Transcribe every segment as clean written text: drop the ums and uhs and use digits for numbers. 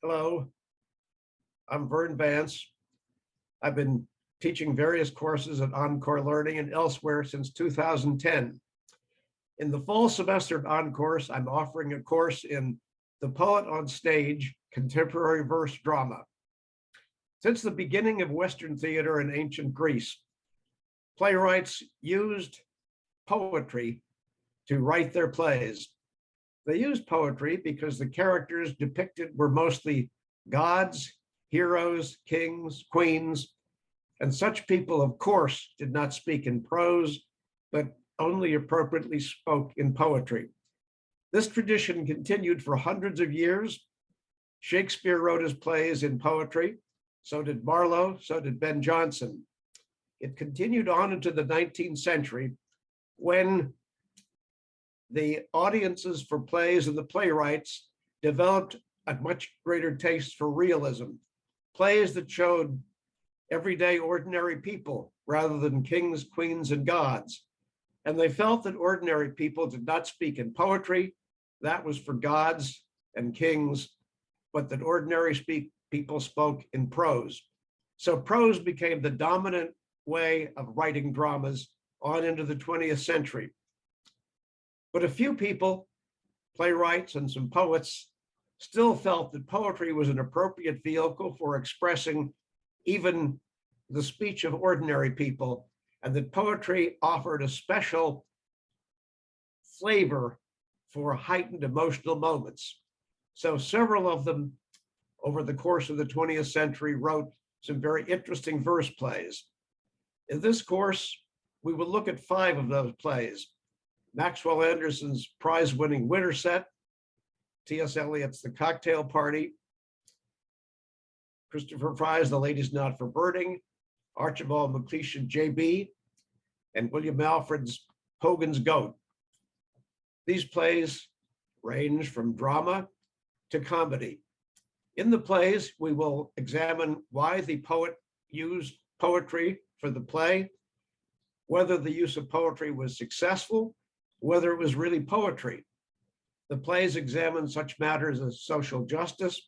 Hello, I'm Vern Vance. I've been teaching various courses at Encore Learning and elsewhere since 2010. In the fall semester at Encourse, I'm offering a course in The Poet on Stage, Contemporary Verse Drama. Since the beginning of Western theater in ancient Greece, playwrights used poetry to write their plays. They used poetry because the characters depicted were mostly gods, heroes, kings, queens, and such people, of course, did not speak in prose, but only appropriately spoke in poetry. This tradition continued for hundreds of years. Shakespeare wrote his plays in poetry, so did Marlowe, so did Ben Jonson. It continued on into the 19th century when the audiences for plays and the playwrights developed a much greater taste for realism. Plays that showed everyday ordinary people rather than kings, queens, and gods. And they felt that ordinary people did not speak in poetry. That was for gods and kings, but that ordinary people spoke in prose. So prose became the dominant way of writing dramas on into the 20th century. But a few people, playwrights and some poets, still felt that poetry was an appropriate vehicle for expressing even the speech of ordinary people, and that poetry offered a special flavor for heightened emotional moments. So several of them over the course of the 20th century wrote some very interesting verse plays. In this course, we will look at 5 of those plays: Maxwell Anderson's prize-winning Winterset, T.S. Eliot's The Cocktail Party, Christopher Fry's The Lady's Not for Birding, Archibald MacLeish's J.B., and William Alfred's Hogan's Goat. These plays range from drama to comedy. In the plays, we will examine why the poet used poetry for the play, whether the use of poetry was successful, whether it was really poetry. The plays examine such matters as social justice,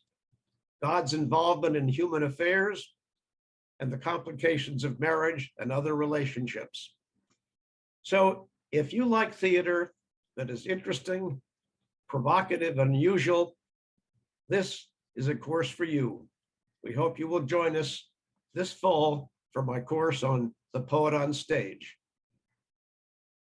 God's involvement in human affairs, and the complications of marriage and other relationships. So if you like theater that is interesting, provocative, unusual, this is a course for you. We hope you will join us this fall for my course on The Poet on Stage.